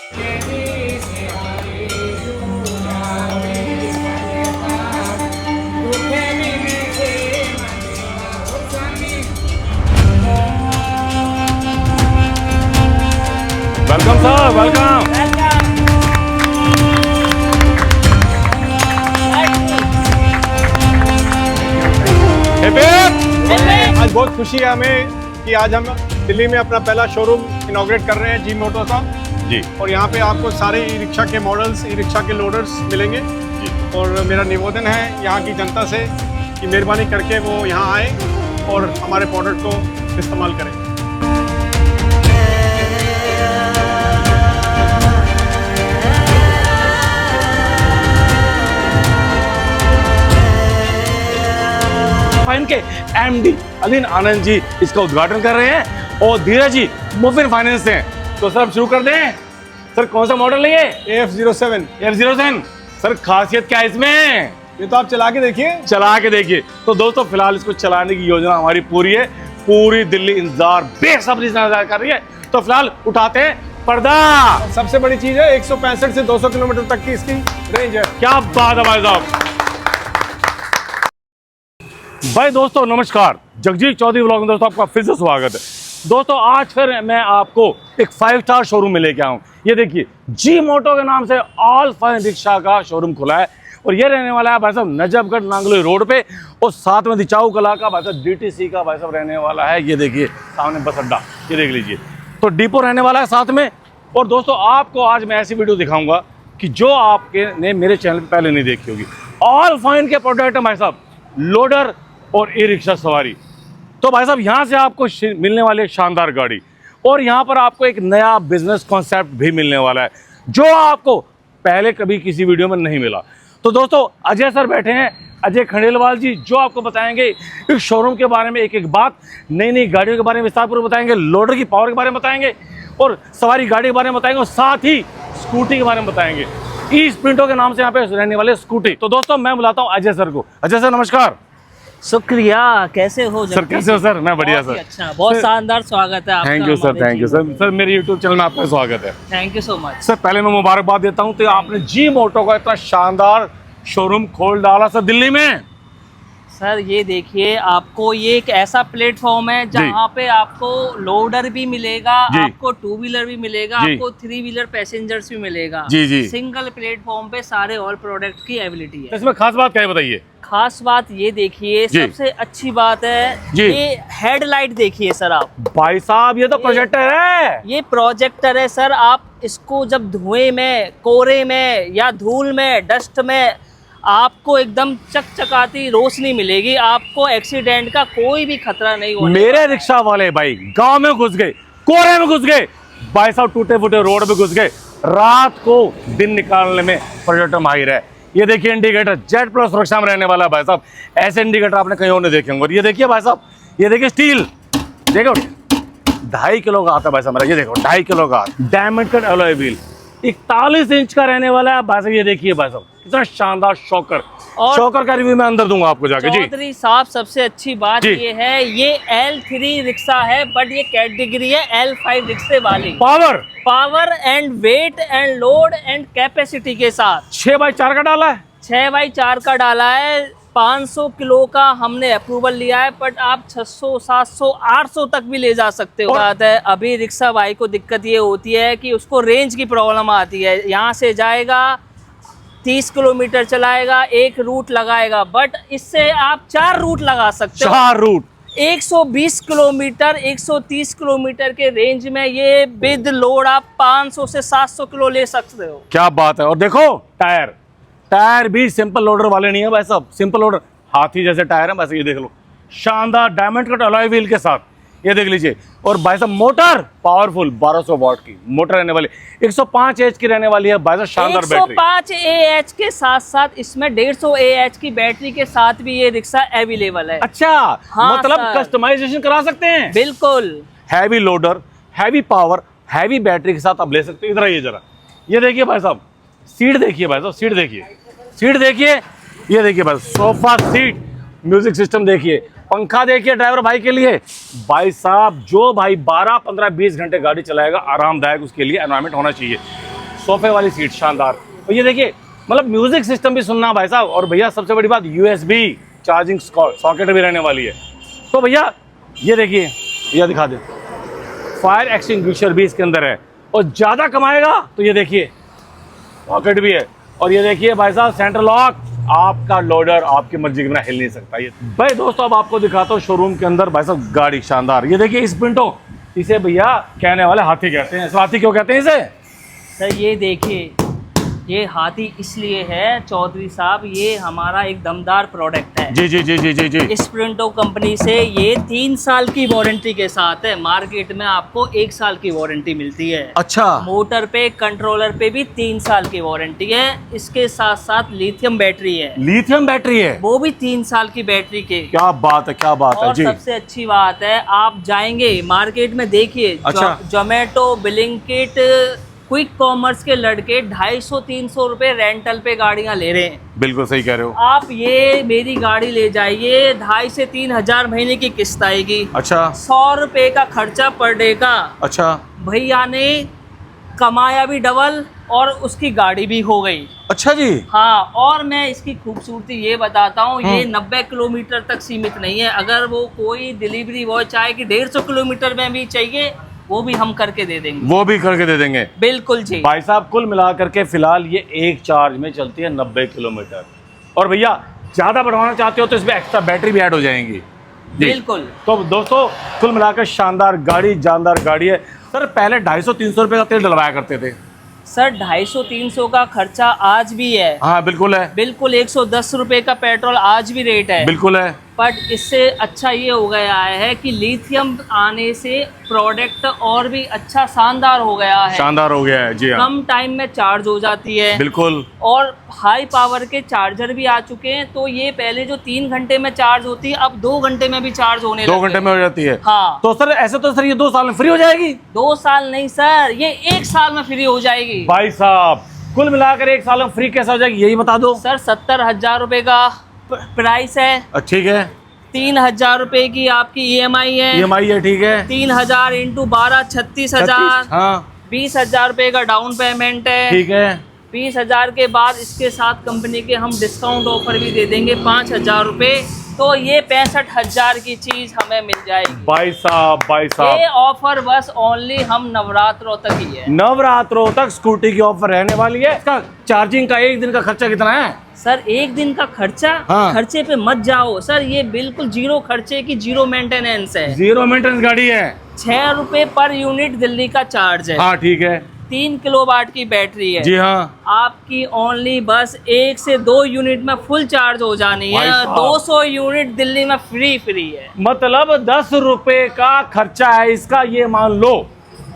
Welcome sir, welcome. आज बहुत खुशी है हमें कि आज हम दिल्ली में अपना पहला शोरूम इनॉग्रेट कर रहे हैं जी मोटो का जी। और यहाँ पे आपको सारे ई रिक्शा के मॉडल्स, ई रिक्शा के लोडर्स मिलेंगे जी। और मेरा निवेदन है यहाँ की जनता से कि मेहरबानी करके वो यहाँ आए और हमारे प्रोडक्ट को इस्तेमाल करें। फाइन के एमडी अलीन आनंद जी इसका उद्घाटन कर रहे हैं और धीरज जी मुफिन फाइनेंस से हैं। तो सर अब शुरू कर दें। सर कौन सा मॉडल है ये? F07 सर खासियत क्या है इसमें? ये तो आप चला के देखिए। चला के देखिए। तो दोस्तों फिलहाल इसको चलाने की योजना हमारी पूरी है। पूरी दिल्ली इंतजार बेसब्री से इंतजार कर रही है। तो फिलहाल उठाते हैं पर्दा। सबसे बड़ी चीज है 165 से 200 किलोमीटर तक की इसकी रेंज है। क्या बात है भाई साहब। भाई दोस्तों नमस्कार, जगजीत चौधरी व्लॉग में दोस्तों आपका फिर से स्वागत है। दोस्तों आज फिर मैं आपको एक 5 स्टार शोरूम में लेके आऊँ। ये देखिए जी मोटो के नाम से ऑल फाइन रिक्शा का शोरूम खुला है और ये रहने वाला है भाई साहब नजफगढ़ नांगलोई रोड पे और साथ में दिचाऊ कला का भाई साहब डीटीसी का भाई साहब रहने वाला है। ये देखिए सामने बस अड्डा, ये देख लीजिए। तो डिपो रहने वाला है साथ में। और दोस्तों आपको आज मैं ऐसी वीडियो दिखाऊंगा कि जो आपके ने मेरे चैनल पर पहले नहीं देखी होगी। ऑल फाइन के प्रोडक्ट है भाई साहब, लोडर और ई रिक्शा सवारी। तो भाई साहब यहाँ से आपको मिलने वाली एक शानदार गाड़ी और यहाँ पर आपको एक नया बिजनेस कॉन्सेप्ट भी मिलने वाला है जो आपको पहले कभी किसी वीडियो में नहीं मिला। तो दोस्तों अजय सर बैठे हैं, अजय खंडेलवाल जी, जो आपको बताएंगे इस शोरूम के बारे में एक एक बात, नई नई गाड़ियों के बारे में विस्तारपूर्वक बताएंगे, लोडर की पावर के बारे में बताएंगे और सवारी गाड़ी के बारे में बताएंगे और साथ ही स्कूटी के बारे में बताएंगे। ई स्प्रिंटो के नाम से यहाँ पे रहने वाले स्कूटी। तो दोस्तों मैं बुलाता हूँ अजय सर को। अजय सर नमस्कार। शुक्रिया, कैसे हो सर? कैसे हो सर? मैं बढ़िया सर। अच्छा, बहुत शानदार स्वागत है आपका। Thank you sir, thank you sir. Sir मेरे यूट्यूब चैनल में आपका स्वागत है। Thank you so much sir. पहले मैं मुबारकबाद देता हूँ तो आपने जी मोटो का इतना शानदार शोरूम खोल डाला सर दिल्ली में। सर ये देखिए, आपको ये एक ऐसा प्लेटफॉर्म है जहाँ पे आपको लोडर भी मिलेगा, आपको 2 व्हीलर भी मिलेगा, आपको 3 व्हीलर पैसेंजर्स भी मिलेगा। जी जी। सिंगल प्लेटफॉर्म पे सारे ऑल प्रोडक्ट की एबिलिटी है। इसमें खास बात क्या है बताइए? खास बात ये देखिए, सबसे अच्छी बात है ये हेडलाइट देखिए सर आप। भाई साहब ये तो प्रोजेक्टर है। ये प्रोजेक्टर है सर। आप इसको जब धुएं में, कोहरे में या धूल में, डस्ट में आपको एकदम चकचकाती रोशनी मिलेगी। आपको एक्सीडेंट का कोई भी खतरा नहीं होगा। मेरे रिक्शा वाले भाई गांव में घुस गए, कोहरे में घुस गए, भाई साहब टूटे फूटे रोड पे घुस गए, रात को दिन निकालने में प्रोजेक्टर माहिर है। ये देखिए इंडिकेटर जेड प्लस सुरक्षा में रहने वाला है भाई साहब। ऐसे इंडिकेटर आपने कहीं और नहीं देखे होंगे। ये देखिए भाई साहब, ये देखिए स्टील, देखो 2.5 किलो का आता है भाई साहब मेरा। ये देखो 2.5 किलो का diamond cut alloy wheel 41 inch का रहने वाला है भाई साहब। ये देखिए भाई साहब कितना शानदार शॉकर। और शॉकर का रिव्यू मैं अंदर दूंगा आपको जाके। जी चौधरी साहब, सबसे अच्छी बात ये है, ये L3 रिक्शा है बट ये कैटेगरी है L5 रिक्शे वाली। Power and weight and load and capacity के साथ 6x4 का डाला है। 6x4 का डाला है। 500 किलो का हमने अप्रूवल लिया है बट आप 600, 700, 800 तक भी ले जा सकते हो। बात है अभी रिक्शा भाई को दिक्कत ये होती है कि उसको रेंज की प्रॉब्लम आती है। यहाँ से जाएगा 30 किलोमीटर चलाएगा, एक रूट लगाएगा, बट इससे आप 4 रूट लगा सकते हो। 4 रूट 120 किलोमीटर, 130 किलोमीटर के रेंज में ये विद लोड आप 500 से 700 किलो ले सकते हो। क्या बात है। और देखो टायर भी सिंपल लोडर वाले नहीं है भाई साहब। सिंपल लोडर हाथी जैसे टायर है वैसे। ये देख लो शानदार डायमंड कट अलॉय व्हील के साथ, ये देख लीजिए। और भाई साहब मोटर पावरफुल 1200 वॉट की मोटर रहने वाली, 105 एच की रहने वाली है भाई साहब। शानदार बैटरी 105 AH के साथ साथ इसमें 150 AH की बैटरी के साथ भी ये रिक्शा अवेलेबल है। अच्छा, हाँ, मतलब कस्टमाइजेशन करा सकते हैं। बिल्कुल। Heavy loader, heavy power, heavy battery के साथ आप ले सकते हो। इधर आइए जरा, ये देखिए भाई साहब सीट देखिए भाई साहब, सीट देखिए, सीट देखिए, ये देखिए भाई सोफा सीट, म्यूजिक सिस्टम देखिए, पंखा देखिए ड्राइवर भाई के लिए। भाई साहब जो भाई 12, 15, 20 घंटे गाड़ी चलाएगा आरामदायक उसके लिए एनवायरनमेंट होना चाहिए। सोफे वाली सीट शानदार। और ये देखिए मतलब म्यूजिक सिस्टम भी सुनना भाई साहब। और भैया सबसे बड़ी बात USB चार्जिंग सॉकेट भी रहने वाली है। तो भैया ये देखिए, भैया दिखा दे, फायर एक्सटिंग्विशर भी इसके अंदर है। और ज़्यादा कमाएगा तो ये देखिए सॉकेट भी है। और ये देखिए भाई साहब सेंट्रल लॉक, आपका लोडर आपकी मर्जी के बिना हिल नहीं सकता। ये भाई दोस्तों अब आपको दिखाता हूँ शोरूम के अंदर भाई साहब गाड़ी शानदार। ये देखिए स्प्रिंटो, इसे भैया कहने वाले हाथी कहते हैं। हाथी क्यों कहते हैं इसे? सर ये देखिए, ये हाथी इसलिए है चौधरी साहब, ये हमारा एक दमदार प्रोडक्ट है। जी जी जी जी जी जी। स्प्रिंटो कंपनी से ये 3 साल की वारंटी के साथ है। मार्केट में आपको 1 साल की वारंटी मिलती है। अच्छा। मोटर पे, कंट्रोलर पे भी 3 साल की वारंटी है। इसके साथ साथ लिथियम बैटरी है। लिथियम बैटरी है, वो भी 3 साल की बैटरी के। क्या बात है, क्या बात है और जी। सबसे अच्छी बात है, आप जाएंगे मार्केट में देखिए, अच्छा। जोमेटो, ब्लिंकिट, क्विक कॉमर्स के लड़के 250-300 रुपए रेंटल पे गाड़ियां ले रहे हैं। बिल्कुल सही कह रहे हो। आप ये मेरी गाड़ी ले जाइए, 2,500 से 3,000 महीने की किस्त आएगी। अच्छा 100 रुपए का खर्चा पर डे का। अच्छा। भैया ने कमाया भी डबल और उसकी गाड़ी भी हो गई। अच्छा जी। हाँ, और मैं इसकी खूबसूरती ये बताता हूँ, ये 90 किलोमीटर तक सीमित नहीं है। अगर वो कोई डिलीवरी बॉय चाहे कि 150 किलोमीटर में भी चाहिए, वो भी हम करके दे देंगे। वो भी करके दे देंगे। बिल्कुल जी भाई साहब कुल मिला करके फिलहाल ये एक चार्ज में चलती है 90 किलोमीटर। और भैया ज्यादा बढ़वाना चाहते हो तो इसमें एक्स्ट्रा बैटरी भी ऐड हो जाएंगी जी। बिल्कुल। तो दोस्तों कुल मिलाकर शानदार गाड़ी, जानदार गाड़ी है। सर पहले 250-300 रुपए का तेल डलवाया करते थे। सर 250-300 का खर्चा आज भी है। हाँ बिल्कुल है। बिल्कुल 110 रुपए का पेट्रोल आज भी रेट है। बिल्कुल है। बट इससे अच्छा ये हो गया है कि लिथियम आने से प्रोडक्ट और भी अच्छा शानदार हो गया है। शानदार हो गया है जी हाँ। कम टाइम में चार्ज हो जाती है। बिल्कुल। और हाई पावर के चार्जर भी आ चुके हैं। तो ये पहले जो 3 घंटे में चार्ज होती है, अब 2 घंटे में भी चार्ज होने 2 घंटे में हो जाती है। हाँ। तो सर ऐसे तो सर ये 2 साल में फ्री हो जाएगी। 2 साल नहीं सर, ये 1 साल में फ्री हो जाएगी। भाई साहब कुल मिलाकर 1 साल में फ्री कैसे हो जाएगी यही बता दो। सर 70,000 रुपए का प्राइस है। ठीक है। 3,000 रुपए की आपकी EMI है। EMI है, ठीक है। 3,000 इंटू 12 36,000। हाँ 20,000 रुपए का डाउन पेमेंट है। ठीक है। 20,000 के बाद इसके साथ कंपनी के हम डिस्काउंट ऑफर भी दे देंगे 5,000 रुपए। तो ये 65,000 की चीज हमें मिल जाएगी। भाई साहब ये ऑफर बस ओनली हम नवरात्रों तक ही है। नवरात्रों तक स्कूटी की ऑफर रहने वाली है। इसका चार्जिंग का 1 दिन का खर्चा कितना है? सर 1 दिन का खर्चा, हाँ। खर्चे पे मत जाओ सर, ये बिल्कुल 0 खर्चे की 0 मेंटेनेंस है। 0 मेंटेनेंस गाड़ी है। 6 रुपए पर यूनिट दिल्ली का चार्ज है। हाँ ठीक है। 3 किलोवाट की बैटरी है जी हाँ। आपकी ओनली बस 1 से 2 यूनिट में फुल चार्ज हो जानी है। 200 यूनिट दिल्ली में फ्री है। मतलब 10 रुपए का खर्चा है इसका, ये मान लो।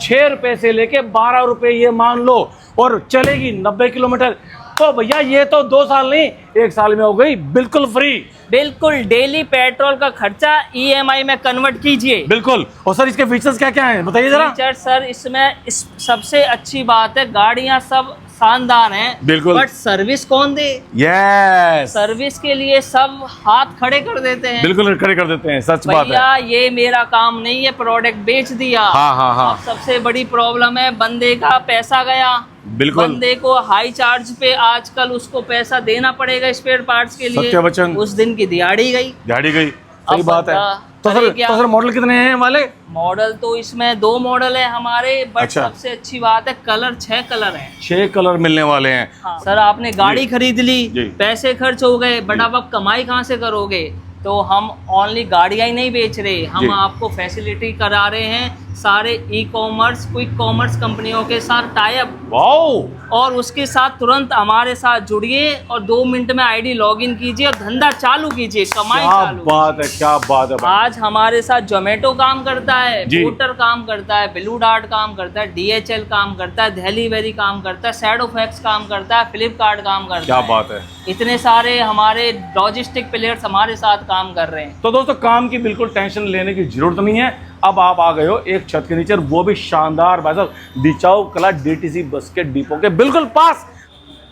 6 रुपए से लेके 12 रुपए ये मान लो। और चलेगी 90 किलोमीटर। तो भैया ये तो 2 साल नहीं 1 साल में हो गई बिल्कुल फ्री। बिल्कुल डेली पेट्रोल का खर्चा EMI में कन्वर्ट कीजिए। बिल्कुल। और सर इसके फीचर्स क्या क्या हैं बताइए जरा। फीचर सर इसमें सबसे अच्छी बात है, गाड़ियां सब शानदार हैं। बिल्कुल। बट सर्विस कौन दे? यस। सर्विस के लिए सब हाथ खड़े कर देते हैं। बिल्कुल खड़े कर देते हैं, सच बात है। भैया ये मेरा काम नहीं है, प्रोडक्ट बेच दिया। हाँ हाँ हाँ। अब सबसे बड़ी प्रॉब्लम है, बंदे का पैसा गया। बिल्कुल। बंदे को हाई चार्ज पे आजकल उसको पैसा देना पड़ेगा स्पेयर पार्ट्स के लिए। सत्य वचन। उस दिन की दिहाड़ी गई। गाड़ी गई, सही अब बात है। बता, तो क्या? सर मॉडल कितने हैं वाले? मॉडल तो इसमें 2 मॉडल है हमारे। बट अच्छा। सबसे अच्छी बात है कलर 6 कलर हैं। 6 कलर मिलने वाले हैं। हाँ। सर आपने गाड़ी खरीद ली, जी। पैसे खर्च हो गए, बट अब आप कमाई कहाँ से करोगे? तो हम ओनली गाड़ियाँ ही नहीं बेच रहे, जी। हम आपको फैसिलिटी करा रहे हैं सारे ई-कॉमर्स, क्विक कॉमर्स कंपनियों के साथ टाई अप। वाओ। और उसके साथ तुरंत हमारे साथ जुड़िए और 2 मिनट में आईडी लॉगिन कीजिए और धंधा चालू कीजिए, कमाई क्या चालू। बात है, क्या बात है भाई। आज हमारे साथ जोमेटो काम करता है, जी। पोर्टर काम करता है, ब्लू डार्ट काम करता है, DHL काम करता है, दिल्लीवेरी काम करता है, शैडोफैक्स काम करता है, फ्लिपकार्ट काम करता है। क्या बात है। इतने सारे हमारे लॉजिस्टिक प्लेयर्स हमारे साथ काम कर रहे हैं। तो दोस्तों काम की बिल्कुल टेंशन लेने की जरूरत नहीं है। अब आप आ गए हो एक छत के नीचे, वो भी शानदार भाई साहब बिचाऊ कला DTC बस के डिपो के बिल्कुल पास।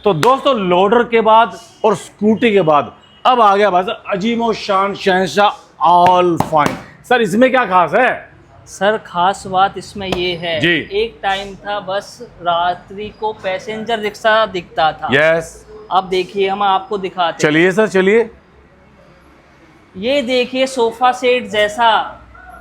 तो दोस्तों लोडर के बाद और स्कूटी के बाद अब आ गया भाई साहब अजीमो शान शहंशाह ऑल फाइन। सर इसमें क्या खास है? सर खास बात इसमें ये है, जी। एक टाइम था बस रात्रि को पैसेंजर रिक्शा दिखता था। यस, अब देखिए हम आपको दिखाते हैं। चलिए सर चलिए। ये देखिए सोफा सेट जैसा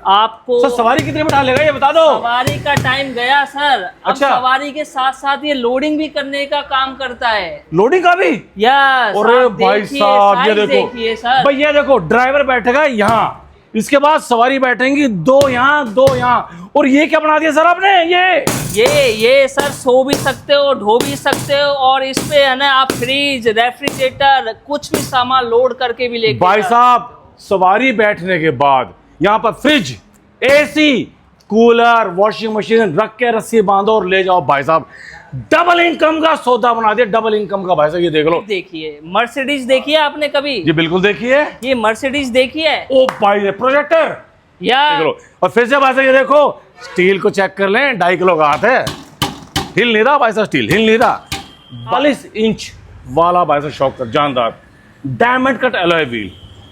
आपको। सर सवारी कितने बिठा लेगा ये बता दो। सवारी का टाइम गया सर। अब अच्छा। सवारी के साथ साथ ये लोडिंग भी करने का काम करता है। लोडिंग का भी? यस। अरे भाई साहब ये देखिए सर, भाई ये देखो, ड्राइवर बैठेगा यहाँ, इसके बाद सवारी बैठेंगी, दो यहाँ दो यहाँ, और ये क्या बना दिया सर आपने? ये सर सो भी सकते हो, ढो भी सकते हो, और इस पे है ना आप फ्रिज, रेफ्रिजरेटर, कुछ भी सामान लोड करके भी लेके। भाई साहब सवारी बैठने के बाद यहाँ पर fridge, AC, cooler, washing machine रख के रस्सी बांधो और ले जाओ भाई साहब। डबल इनकम का सौदा बना दिया, डबल इनकम का भाई साहब। ये देख लो, देखिए मर्सिडीज देखिए आपने कभी? ये बिल्कुल देखिए, ये मर्सिडीज देखिए। ओ भाई प्रोजेक्टर या देख लो। और फिर से भाई साहब ये देखो, स्टील को चेक कर लें, 2.5 किलो का हाथ है, हिल नहीं रहा भाई साहब, स्टील हिल नहीं रहा। 42 इंच वाला भाई साहब शॉक, जानदार डायमंड कट एलॉय व्हील,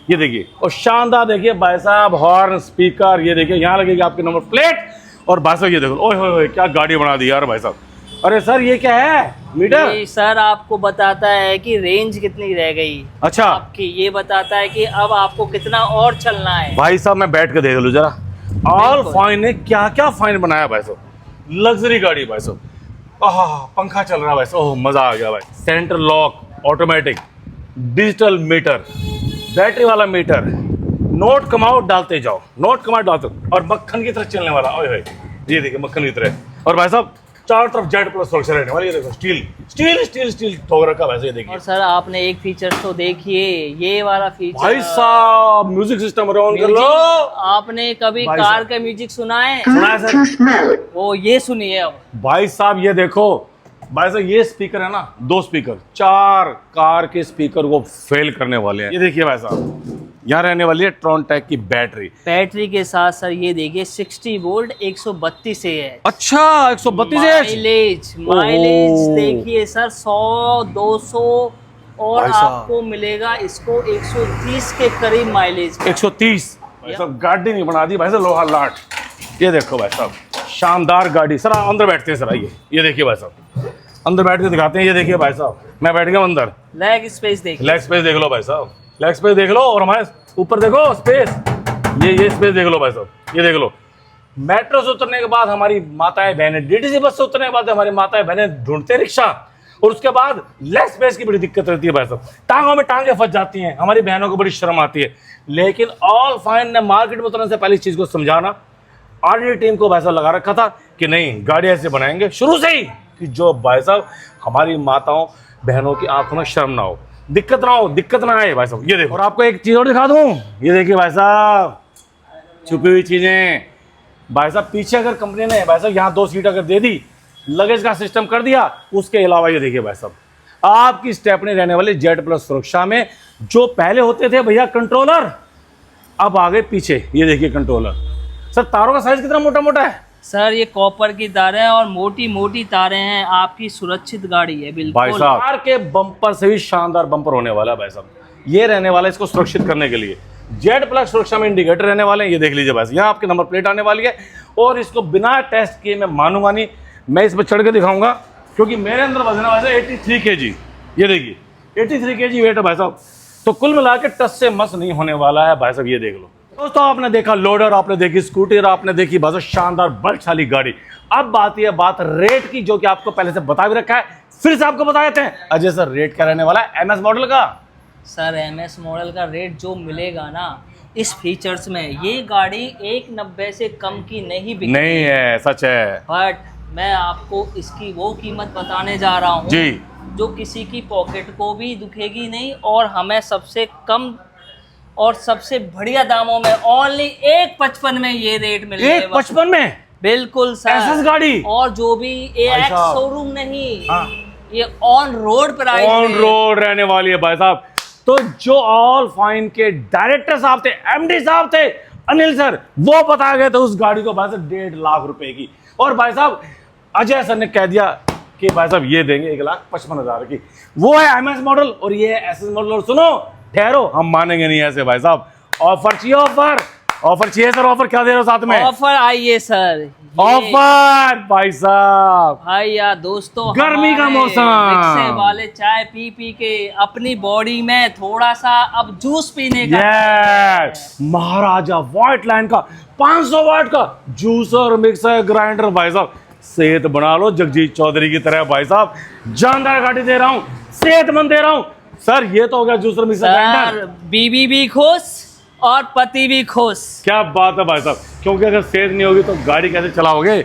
ये देखिए। और शानदार देखिए भाई साहब हॉर्न, स्पीकर, ये देखिए यहाँ लगेगी आपकी नंबर प्लेट। और भाई साहब ये देखो, ओए होए क्या गाड़ी बना दी यार भाई साहब। अरे सर ये क्या है? मीटर? ये सर आपको बताता है कि रेंज कितनी रह गई अच्छा, आपकी। ये बताता है कि अब आपको कितना और चलना है। भाई साहब मैं बैठ के देख लूँ जरा, ऑल फाइन ने क्या क्या फाइन बनाया भाई साहब। लग्जरी गाड़ी भाई साहब, पंखा चल रहा है भाई साहब, ओह मजा आ गया भाई। Centre lock, automatic, digital meter, battery वाला मीटर, नोट कमाओ डालते जाओ, नोट कमाओ डालते, और मक्खन की तरह चलने वाला। ओए होए ये देखिए मक्खन की तरह। और भाई साहब चारों तरफ जेड प्लस सुरक्षा रहने वाली, ये देखो स्टील स्टील स्टील स्टील ठोक रखा वैसे, ये देखिए। और सर आपने एक फीचर तो देखिए, ये वाला फीचर भाई साहब म्यूजिक सिस्टम ऑन कर लो। आपने कभी भाई कार साहब। का म्यूजिक सुना है? सुना है सर? वो ये सुनिए अब। भाई साहब ये देखो भाई साहब, ये स्पीकर है ना, 2 स्पीकर, 4 कार के स्पीकर को फेल करने वाले हैं। ये देखिए भाई साहब, यहाँ रहने वाली है ट्रॉनटेक की बैटरी। बैटरी के साथ सर ये देखिए 60 वोल्ट 132 है। अच्छा 132 माइलेज देखिए सर 100 200 और भाई साहब। आपको मिलेगा इसको 130 के करीब माइलेज। 130 भाई साहब, गाड़ी नहीं बना दी भाई साहब लोहा लाट। ये देखो भाई साहब शानदार गाड़ी। सर अंदर बैठते हैं सर, आइए ये देखिए भाई साहब, अंदर बैठ के दिखाते हैं। ये देखिए भाई साहब, मैं बैठ गया अंदर। लेग स्पेस देखिए, लेग स्पेस देख लो भाई साहब, लेग स्पेस देख लो, और हमारे ऊपर देखो स्पेस, ये स्पेस देख लो भाई साहब, ये देख लो। मेट्रो से उतरने के बाद हमारी माताएं बहनें, डीटीसी बस से उतरने के बाद हमारी माताएं बहनें ढूंढते रिक्शा, और उसके बाद लेग स्पेस की बड़ी दिक्कत रहती है भाई साहब, टांगों में टांगे फंस जाती हैं, हमारी बहनों को बड़ी शर्म आती है। लेकिन ऑल फाइन ने मार्केट में उतरने से पहले इस चीज को समझाना, आरडी टीम को भाई साहब लगा रखा था कि नहीं गाड़ी ऐसे बनाएंगे शुरू से ही कि जो भाई साहब हमारी माताओं बहनों की आंखों में शर्म ना हो, दिक्कत ना हो, दिक्कत ना आए भाई साहब। ये देखो, और आपको एक चीज और दिखा दूं, ये देखिए भाई साहब छुपी हुई चीजें भाई साहब। पीछे अगर कंपनी ने भाई साहब यहाँ 2 सीट अगर दे दी, लगेज का सिस्टम कर दिया, उसके अलावा ये देखिए भाई साहब आपकी स्टेपनी रहने वाली जेड प्लस सुरक्षा में। जो पहले होते थे भैया कंट्रोलर, अब आ गए पीछे, ये देखिए कंट्रोलर। सर तारों का साइज कितना मोटा मोटा है सर ये कॉपर की तारें और मोटी मोटी तारें हैं, आपकी सुरक्षित गाड़ी है बिल्कुल। भाई साहब कार के बम्पर से भी शानदार बम्पर होने वाला है भाई साहब। ये रहने वाला है इसको सुरक्षित करने के लिए, जेड प्लस सुरक्षा में इंडिकेटर रहने वाले हैं, ये देख लीजिए भाई साहब। यहाँ आपकी नंबर प्लेट आने वाली है, और इसको बिना टेस्ट किए मैं मानूंगा नहीं, मैं इस पर चढ़ के दिखाऊंगा, क्योंकि मेरे अंदर वजन है 83 kg। ये देखिए 83 kg वेट है भाई साहब। तो कुल मिला के टस से मस नहीं होने वाला है भाई साहब, ये देख लो। दोस्तों आपने देखा लोडर, आपने देखी स्कूटर, आपने देखी भाई साहब शानदार बलशाली गाड़ी। अब आती है बात रेट की, जो कि आपको पहले से बता भी रखा है, फिर से आपको बता देते हैं। अजय सर रेट क्या रहने वाला है एमएस मॉडल का? सर एमएस मॉडल का रेट जो मिलेगा ना इस फीचर्स में, ये गाड़ी 190 से कम की नहीं बिकती। नहीं है, सच है। बट मैं आपको इसकी वो कीमत बताने जा रहा हूँ जी, जो किसी की पॉकेट को भी दुखेगी नहीं, और हमें सबसे कम और सबसे बढ़िया दामों में ओनली 155 में ये रेट मिलेगा। 155 में बिल्कुल सर, एसएस गाड़ी, और जो भी AX साहब। शोरूम नहीं, हाँ। ये on road price, on road रहने वाली है भाई साहब। तो जो ऑल फाइन के डायरेक्टर साहब थे, एमडी साहब थे अनिल सर, वो बता गए थे उस गाड़ी को भाई साहब 1.5 लाख रुपए की। और भाई साहब अजय सर ने कह दिया कि भाई साहब ये देंगे 1,55,000 की। वो है एमएस मॉडल और ये है एसएस मॉडल। और सुनो ठहरो, हम मानेंगे नहीं ऐसे भाई साहब। ऑफर चाहिए ऑफर, ऑफर चाहिए सर, ऑफर क्या दे रहे हो साथ में? ऑफर आइए सर, ऑफर भाई साहब, भाई यार दोस्तों, गर्मी का हमारे मौसम। रिक्शे वाले चाय पी पी के अपनी बॉडी में थोड़ा सा अब जूस पीने का महाराजा व्हाइट लाइन का 500 वाट का जूसर मिक्सर ग्राइंडर भाई साहब, सेहत बना लो जगजीत चौधरी की तरह भाई साहब। जानदार गाड़ी दे रहा हूँ, सेहतमंद दे रहा हूँ सर। ये तो हो गया जूसर मिक्सर ग्राइंडर। सर बीबी भी खुश और पति भी खुश। क्या बात है भाई साहब, क्योंकि अगर सेहत नहीं होगी तो गाड़ी कैसे चलाओगे।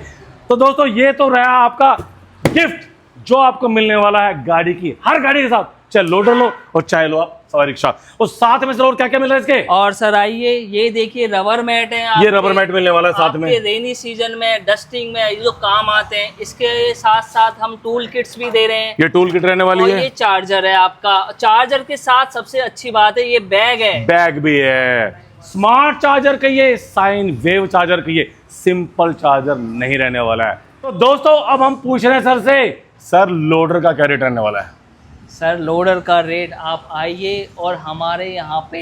तो दोस्तों ये तो रहा आपका गिफ्ट जो आपको मिलने वाला है गाड़ी की, हर गाड़ी के साथ, चाहे लोडर लो और चाहे लो आप सवारी रिक्शा। और साथ में सर और क्या क्या मिल रहा है इसके? और सर आइए, ये देखिए रबर मैट है, ये रबर मैट मिलने वाला है साथ में। रेनी सीजन में डस्टिंग में ये जो काम आते हैं। इसके साथ साथ हम टूल किट्स भी दे रहे हैं। ये टूल किट रहने और वाली है। ये चार्जर है आपका। चार्जर के साथ सबसे अच्छी बात है ये बैग है। बैग भी है, स्मार्ट चार्जर कहिए, साइन वेव चार्जर कहिए, सिंपल चार्जर नहीं रहने वाला है। तो दोस्तों अब हम पूछ रहे हैं सर से, सर लोडर का क्या रेट रहने वाला है? सर लोडर का रेट आप आइए और हमारे यहाँ पे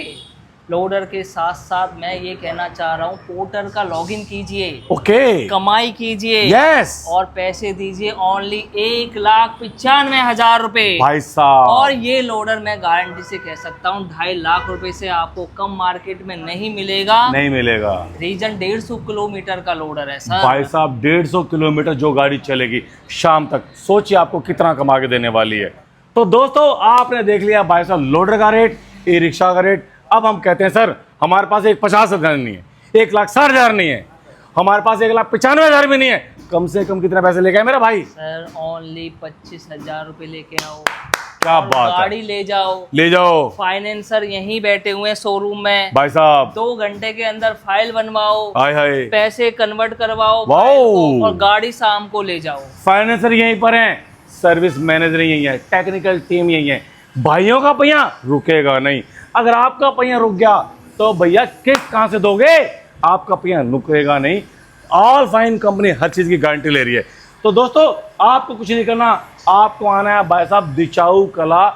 लोडर के साथ साथ मैं ये कहना चाह रहा हूँ, पोर्टर का लॉगिन कीजिए, ओके, कमाई कीजिए, यस, और पैसे दीजिए ओनली 1,95,000 रुपए भाई साहब। और ये लोडर मैं गारंटी से कह सकता हूँ 2.5 लाख रुपए से आपको कम मार्केट में नहीं मिलेगा। नहीं मिलेगा। रीजन 150 किलोमीटर का लोडर है सर। भाई साहब 150 किलोमीटर जो गाड़ी चलेगी शाम तक, सोचिए आपको कितना कमा के देने वाली है। तो दोस्तों आपने देख लिया भाई साहब लोडर का रेट, ई रिक्शा का रेट। अब हम कहते हैं सर हमारे पास 1,50,000 नहीं है, 1,60,000 नहीं है, हमारे पास 1,95,000 भी नहीं है, कम से कम कितने पैसे लेके आए मेरा भाई? सर ओनली 25,000 रुपए लेके आओ। क्या बात है, गाड़ी ले जाओ, ले जाओ। फाइनेंसर यहीं बैठे हुए हैं शोरूम में भाई साहब, 2 घंटे के अंदर फाइल बनवाओ, हाय हाय, पैसे कन्वर्ट करवाओ वाओ, और गाड़ी शाम को ले जाओ। फाइनेंसर यहीं पर हैं, सर्विस मैनेजर यही है, टेक्निकल टीम यही है। भाइयों का पहिया रुकेगा नहीं। अगर आपका पहिया रुक गया तो भैया किस्त कहां से दोगे? आपका पहिया रुकेगा नहीं। ऑल फाइन कंपनी हर चीज की गारंटी ले रही है। तो दोस्तों आपको कुछ नहीं करना, आपको आना है भाई साहब दिचाऊ कला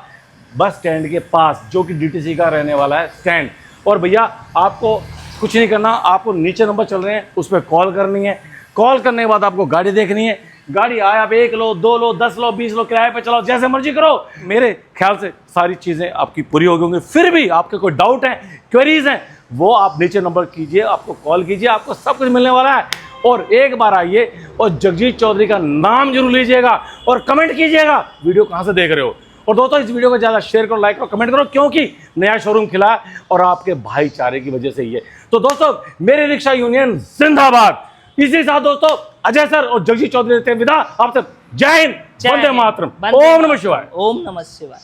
बस स्टैंड के पास, जो कि डीटीसी का रहने वाला है स्टैंड। और भैया आपको कुछ नहीं करना, आपको नीचे नंबर चल रहे हैं उस पर कॉल करनी है। कॉल करने के बाद आपको गाड़ी देखनी है। गाड़ी आए आप 1 लो, 2 लो, 10 लो, 20 लो, किराए पे चलाओ, जैसे मर्जी करो। मेरे ख्याल से सारी चीज़ें आपकी पूरी हो गई होंगी। फिर भी आपके कोई डाउट है, क्वेरीज हैं, वो आप नीचे नंबर कीजिए, आपको कॉल कीजिए, आपको सब कुछ मिलने वाला है। और एक बार आइए और जगजीत चौधरी का नाम जरूर लीजिएगा और कमेंट कीजिएगा वीडियो कहाँ से देख रहे हो। और दोस्तों इस वीडियो को ज़्यादा शेयर करो, लाइक करो, कमेंट करो, क्योंकि नया शोरूम खिला है और आपके भाईचारे की वजह से ही है। तो दोस्तों मेरी रिक्शा यूनियन जिंदाबाद। इसी साथ दोस्तों अजय सर और जगजीत चौधरी देते हैं विदा आपसे। जय हिंद, वंदे मातरम, ओम नमः शिवाय। ओम नमः शिवाय।